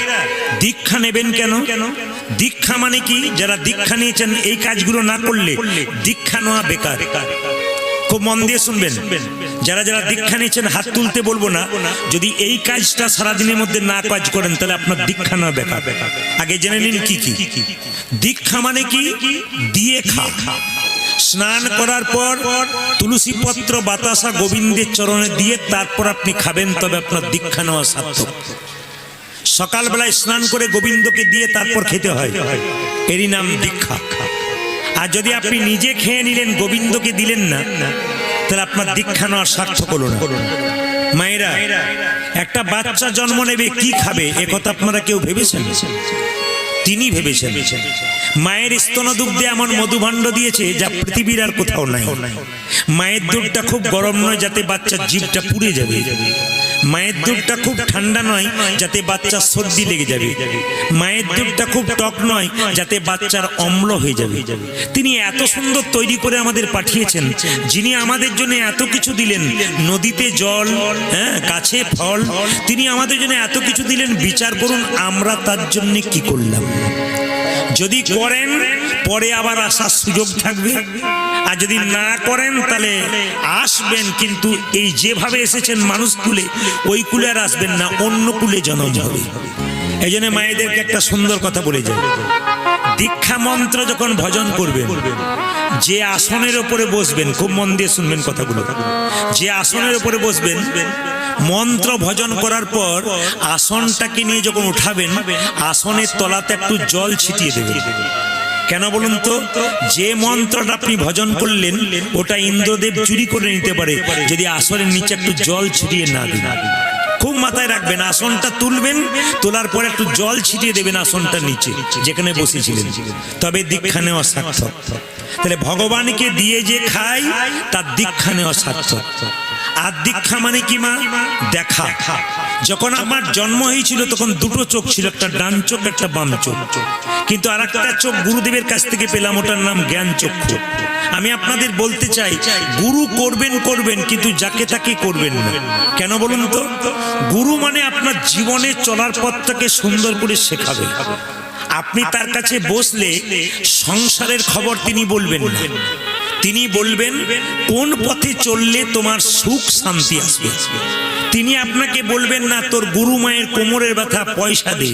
দীক্ষা নেবেন কেন? দীক্ষা মানে কি? যারা দীক্ষা নিয়েছেন এই কাজগুলো না করলে দীক্ষা নেওয়া বেকার। খুব মন দিয়ে শুনবেন, যারা যারা দীক্ষা নিয়েছেন হাত তুলতে বলবো না। যদি এই কাজটা সারাদিনের মধ্যে না কাজ করেন তাহলে আপনার দীক্ষা নেওয়া বেকার। আগে জেনে নিন কি কি দীক্ষা মানে কি। দিয়ে খা, স্নান করার পর তুলসী পত্র বাতাসা গোবিন্দের চরণে দিয়ে তারপর আপনি খাবেন, তবে আপনার দীক্ষা নেওয়া সার্থক। সকালবেলায় স্নান করে গোবিন্দকে দিয়ে তারপর খেতে হয়, এরই নাম দীক্ষা। আর যদি আপনি নিজে খেয়ে নিলেন গোবিন্দকে দিলেন না, তাহলে আপনার দীক্ষা নেওয়া সার্থক হলো না। মায়েরা, একটা বাচ্চা জন্ম নেবে কি খাবে একথা আপনারা কেউ ভেবেছেন? তিনি ভেবেছেন। মায়ের স্তনদুগ্ধে এমন মধুভাণ্ড দিয়েছে যা পৃথিবীর আর কোথাও নাই। মায়ের দুধটা খুব গরম নয় যাতে বাচ্চার জিভটা পুড়ে যাবে, মায়ের দুধটা খুব ঠান্ডা নয় যাতে বাচ্চার সর্দি লেগে যাবে, মায়ের দুধটা খুব টক নয় যাতে বাচ্চার অম্ল হয়ে যাবে। তিনি এত সুন্দর তৈরি করে আমাদের পাঠিয়েছেন, যিনি আমাদের জন্য এত কিছু দিলেন, নদীতে জল, গাছে ফল, তিনি আমাদের জন্য এত কিছু দিলেন। বিচার করুন আমরা তার জন্য কি করলাম। যদি করেন পরে আবার আসার সুযোগ থাকবে, আর যদি না করেন তাহলে আসবেন, কিন্তু এই যেভাবে এসেছেন মানুষ কুলে, ওই কুলে আর আসবেন না, অন্য কুলে জন্ম হবে। এই জন্য মায়েদেরকে একটা সুন্দর কথা বলে যায়, দীক্ষা মন্ত্র যখন ভজন করবেন, যে আসনের উপরে বসবেন, খুব মন দিয়ে শুনবেন কথাগুলো, যে আসনের উপরে বসবেন মন্ত্র ভজন করার পর আসনটাকে নিয়ে যখন উঠাবেন, আসনের তলাতে একটু জল ছিটিয়ে দেবেন। কেন বলুন তো? যে মন্ত্রটা আপনি ভজন করলেন ওটা ইন্দ্রদেব চুরি করে নিতে পারে যদি আসনের নিচে একটু জল ছিটিয়ে না দেন। খুব মাথায় রাখবেন, আসনটা তুলবেন, তোলার পর একটু জল ছিটিয়ে দেবেন আসনটার নিচে যেখানে বসেছিলেন, তবে দীক্ষা নেওয়া সার্থক। তাহলে ভগবানকে দিয়ে যে খায় তার দীক্ষা নেওয়া সার্থক। আর দীক্ষা মানে কি মা? দেখা। যখন আমার জন্ম হয়েছিল তখন দুটো চোখ ছিল, একটা ডান চোখ একটা বাম চোখ, কিন্তু আর একটা চোখ গুরুদেবের কাছ থেকে পেলাম, ওটার নাম জ্ঞান চক্ষু। আমি আপনাদের বলতে চাই, গুরু করবেন কিন্তু যাকে তাকে করবেন না। কেন বলুন তো? গুরু মানে আপনার জীবনে চলার পথটাকে সুন্দর করে শেখাবে। আপনি তার কাছে বসলে সংসারের খবর তিনি বলবেন না, তিনি বলবেন কোন পথে চললে তোমার সুখ শান্তি আসবে। তিনি আপনাকে বলবেন না তোর গুরু মায়ের কোমরের ব্যথা পয়সা দে,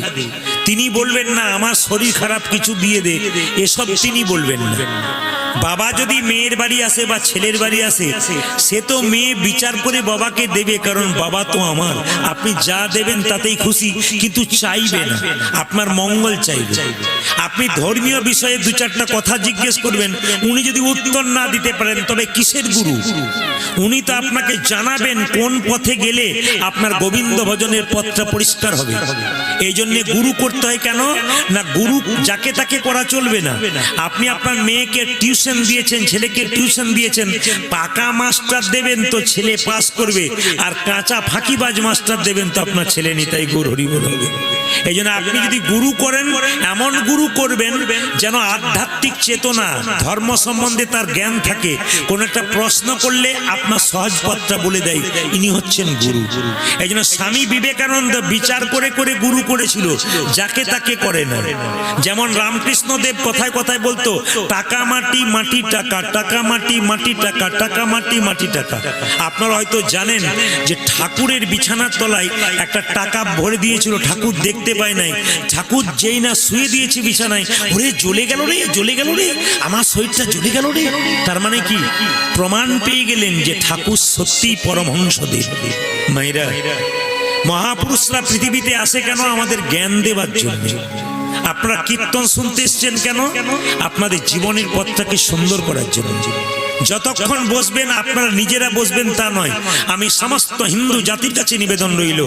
তিনি বলবেন না আমার শরীর খারাপ কিছু দিয়ে দে, এসব তিনি বলবেন না। বাবা যদি মেয়ের বাড়ি আসে বা ছেলের বাড়ি আসে, সে তো মেয়ে বিচার করে বাবাকে দেবে, কারণ বাবা তো আমার, আপনি যা দেবেন তাতেই খুশি, কিন্তু চাইবে না, আপনার মঙ্গল চাইবে। আপনি ধর্মীয় বিষয়ে দু চারটা কথা জিজ্ঞেস করবেন, উনি যদি উত্তর না দিতে পারেন তবে কিসের গুরু? উনি তো আপনাকে জানাবেন কোন পথে গেলে আপনার গোবিন্দ ভজনের পথটা পরিষ্কার হবে। এই জন্য গুরু করতে হয়। কেন না? গুরু যাকে তাকে করা চলবে না। আপনি আপনার মেয়েকে টিউশন টিউশন দিয়েছেন, ছেলেকে টিউশন দিয়েছেন, পাকা মাস্টার দেবেন তো ছেলে পাস করবে, আর কাঁচা ফাঁকিবাজ মাস্টার দেবেন তো আপনার ছেলে নিতাই গৌর হরি বল হবে। এই জন্য আপনি যদি গুরু করেন, এমন গুরু করবেন যেন আধ্যাত্মিক চেতনা, ধর্ম সম্বন্ধে তার জ্ঞান থাকে। কোন একটা প্রশ্ন করলে আপনার সহজ পথটা বলে দেয়, ইনি হচ্ছেন গুরু। এই জন্য স্বামী বিবেকানন্দ বিচার করে করে গুরু করেছিল, যাকে তাকে করে না। যেমন রামকৃষ্ণ দেব কথায় কথায় বলতো, টাকা মাটি মাটি টাকা, টাকা মাটি মাটি টাকা, টাকা মাটি মাটি টাকা। আপনারা হয়তো জানেন যে ঠাকুরের বিছানার তলায় একটা টাকা ভরে দিয়েছিল, ঠাকুর দেখতে পায় নাই। ঠাকুর যেই না শুয়ে দিয়েছে বিছানায়, ওরে জ্বলে গেল রে, জ্বলে গেল রে, আমার শরীরটা জ্বলে গেল রে। তার মানে কি? প্রমাণ পেয়ে গেলেন যে ঠাকুর সত্যি পরমহংসদেব। মায়েরা, মহাপুরুষরা পৃথিবীতে আসে কেন? আমাদের জ্ঞান দেবার জন্য। আপনারা কীর্তন শুনতে এসছেন কেন? আপনাদের জীবনের পথটাকে সুন্দর করার জন্য। যতক্ষণ বসবেন আপনারা নিজেরা বসবেন তা নয়, আমি সমস্ত হিন্দু জাতির কাছে নিবেদন রইল,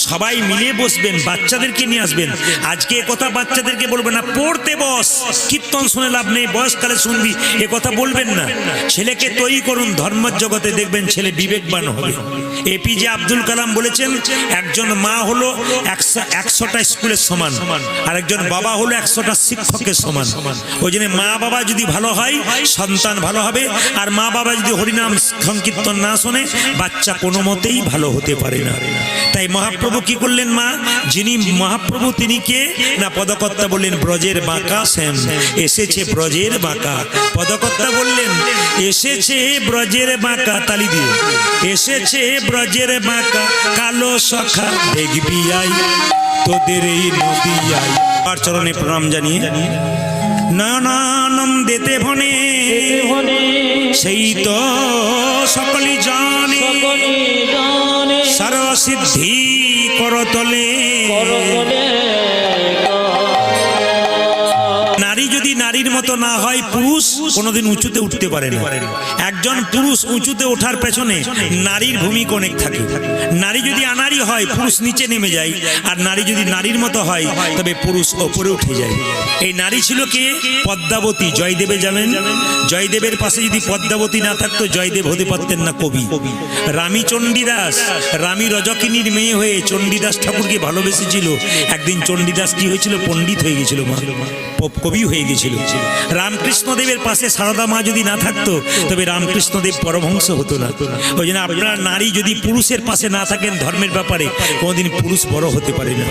সবাই মিলে বসবেন, বাচ্চাদেরকে নিয়ে আসবেন। আজকে কথা বাচ্চাদেরকে বলবেন না, পড়তে বস, কীর্তন শুনে লাভ নেই, বয়সকালে শুনবি, এ কথা বলবেন না। ছেলেকে তৈরি করুন ধর্মের জগতে, দেখবেন ছেলে বিবেকবান হবে। এপিজে আব্দুল কালাম বলেছেন, একজন মা হলো 100টা স্কুলের সমান, আর একজন বাবা হলো 100টা শিক্ষকের সমান। ওই জন্য মা বাবা যদি ভালো হয়, সন্তান ভালো হবে, আর মা বাবা যদি হরিনাম সংকীর্তন না শোনে, বাচ্চা কোনো মতেই ভালো হতে পারে না। তাই মহাপ্রভু কি করলেন? মা যিনি মহাপ্রভু তিনি কে না? পদকর্তা বললেন ব্রজের বাঁকা শ্যাম, এসেছে ব্রজের বাঁকা। পদকর্তা বললেন এসেছে ব্রজের বাঁকা, তালি দিয়ে, এসেছে ব্রজের বাঁকা, কালো সখা দেখবি আই, তোদের এই নদী আই। আর চরণে প্রণাম জানিয়ে নানানন্দেতে ভনে, সেই তো সকলি জানে, সর্বসিদ্ধি করতলে। নারী যদি নারীর মতো না হয়, পুরুষ কোনোদিন উঁচুতে উঠতে পারে না। একজন পুরুষ উঁচুতে ওঠার পেছনে নারীর ভূমিকা অনেক থাকে। নারী যদি আনারী হয়, পুরুষ নিচে নেমে যায়, আর নারী যদি নারীর মতো হয়, তবে পুরুষ ওপরে উঠে যায়। এই নারী ছিল কে? পদ্মাবতী। জয়দেবে জানেন, জয়দেবের পাশে যদি পদ্মাবতী না থাকতো, জয়দেব হতে পারতেন না কবি। রানী চণ্ডীদাস, রানী রজকিনীর মেয়ে হয়ে চণ্ডীদাস ঠাকুরকে ভালোবেসেছিল। একদিন চণ্ডীদাস কি হয়েছিল? পণ্ডিত হয়ে গেছিল, কবি হয়ে গেছিল। রামকৃষ্ণদেবের পাশে সারদা মা যদি না থাকতো, তবে রামকৃষ্ণদেব পরমহংস হতো না। ওই জন্য আপনার নারী যদি পুরুষের পাশে না থাকেন ধর্মের ব্যাপারে, কোনোদিন পুরুষ বড় হতে পারে না।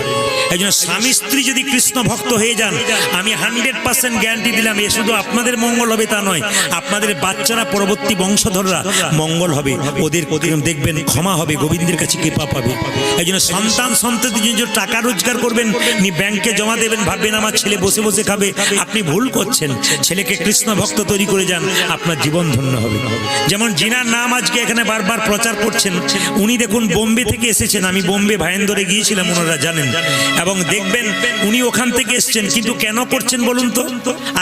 এই জন্য স্বামী স্ত্রী যদি কৃষ্ণ ভক্ত হয়ে যান, আমি 100% গ্যারান্টি দিলাম, এ শুধু আপনাদের মঙ্গল হবে তা নয়, আপনাদের বাচ্চারা, পরবর্তী বংশধররা মঙ্গল হবে। ওদের দেখবেন ক্ষমা হবে, গোবিন্দের কাছে কৃপা পাবে। এই জন্য সন্তান সন্ততি যে টাকা রোজগার করবেন, ব্যাংকে জমা দেবেন, ভাববেন আমার ছেলে বসে বসে খাবে, আপনি ভুল করছেন। ছেলেকে কৃষ্ণ ভক্ত তৈরি করে যান, আপনার জীবন ধন্য হবে। যেমন জিনার নাম আজকে এখানে বারবার প্রচার করছেন, উনি দেখুন বোম্বে থেকে এসেছেন। আমি বোম্বে ভাইন্দরে গিয়েছিলাম, ওনারা জানেন, এবং দেখবেন উনি ওখান থেকে এসেছেন। কিন্তু কেন করছেন বলুন তো?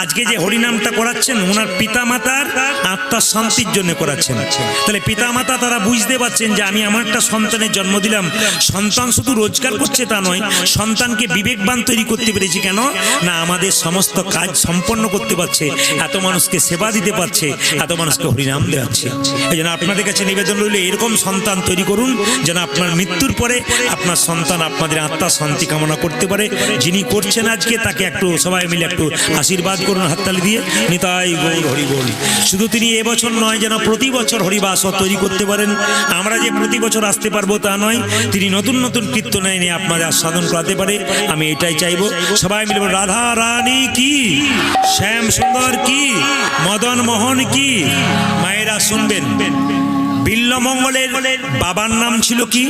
আজকে যে হরিনামটা করাচ্ছেন, ওনার পিতা মাতার আত্মার শান্তির জন্য করাচ্ছেন। তাহলে পিতা মাতা তারা বুঝতে পারছেন যে আমি আমার একটা সন্তানের জন্ম দিলাম, সন্তান শুধু রোজগার করছে তা নয়, সন্তানকে বিবেকবান তৈরি করতে পেরেছি। কেন না? আমাদের সমস্ত কাজ সম্পন্ন করতে পারছে, এত মানুষকে সেবা দিতে পারছে, এত মানুষকে হরিনাম দেওয়াচ্ছে। এই জন্য আপনাদের কাছে নিবেদন রইল, এরকম সন্তান তৈরি করুন যেন আপনার মৃত্যুর পরে আপনার সন্তান আপনাদের আত্মার শান্তি কামনা করতে পারে। যিনি করছেন আজকে, তাকে একটু সবাই মিলে একটু আশীর্বাদ করুন হাততালি দিয়ে। নিতাই গৌর হরি বল। শুধু তিনি এবছর নয়, যেন প্রতি বছর হরিবাস তৈরি করতে পারেন। আমরা যে প্রতি বছর আসতে পারবো তা নয়, তিনি নতুন নতুন কীর্তন এনে আপনাদের আস্বাদন করাতে পারে। আমি এটাই চাইবো। সবাই মিলে রাধা রানী কি, শ্যাম সুন্দর কি, মদন মোহন কি। মায়েরা শুনবেন, বিল্লমঙ্গলের বাবার নাম ছিল কি?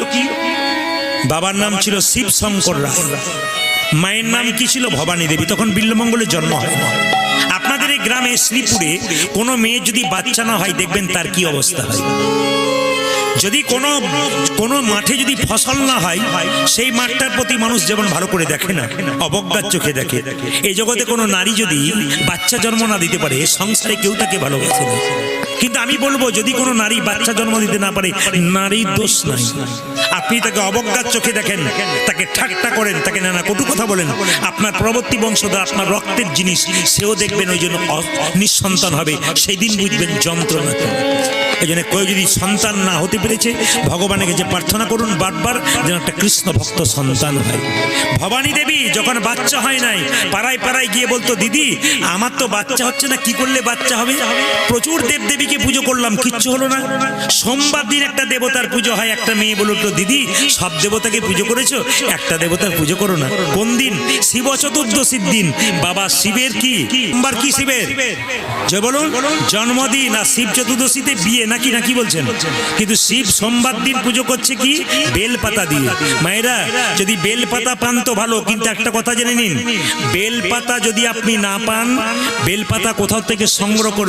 বাবার নাম ছিল শিব শঙ্কর রায়, মায়ের নাম কি ছিল? ভবানী দেবী। তখন বিল্লমঙ্গলের জন্ম হয় না। আপনাদের এই গ্রামে শ্রীপুরে কোনো মেয়ে যদি বাচ্চা না হয়, দেখবেন তার কি অবস্থা হয়। যদি কোনো মাঠে যদি ফসল না হয়, সেই মাঠটার প্রতি মানুষ যেমন ভালো করে দেখে না, অবজ্ঞার চোখে দেখে। এই জগতে কোনো নারী যদি বাচ্চা জন্ম না দিতে পারে, সংসারে কেউ তাকে ভালোবাসে না। কিন্তু আমি বলবো, যদি কোনো নারী বাচ্চা জন্ম দিতে না পারে, নারীর দোষ নাই। আর আপনি তাকে অবজ্ঞার চোখে দেখেন, তাকে ঠাট্টা করেন, তাকে নানা কটু কথা বলেন, আপনার পরবর্তী বংশধর আপনার রক্তের জিনিস সেও দেখবেন ওই জন্য নিঃসন্তান হবে, সেই দিন বুঝবেন যন্ত্রণা। এই জন্য কেউ যদি সন্তান না হতে পেরেছে ভগবানের কাছে প্রার্থনা করুন বারবার যেন একটা কৃষ্ণ ভক্ত সন্তান হয়। ভবানী দেবী যখন বাচ্চা হয় নাই পাড়ায় পাড়ায় গিয়ে বলতো, দিদি আমার তো বাচ্চা হচ্ছে না, কি করলে বাচ্চা হবে? প্রচুর দেবদেবীকে পুজো করলাম, কিচ্ছু হলো না। সোমবার দিন একটা দেবতার পুজো হয়, একটা মেয়ে বলল, দিদি সব দেবতাকে পুজো করেছো, একটা দেবতার পুজো করো না। কোন দিন? শিব চতুর্দশীর দিন। বাবা শিবের কি সোমবার, কি শিবের যে বলুন জন্মদিন, আর শিব চতুর্দশীতে বিয়ে নাকি, নাকি বলছেন? কিন্তু শিব সোমবার দিন পুজো করছে কি? বেলপাতা দিয়ে। মায়েরা যদি বেলপাতা পান তো ভালো, কিন্তু একটা কথা জেনে নিন, বেলপাতা যদি আপনি না পান, বেলপাতা কোথাও থেকে সংগ্রহ করবেন।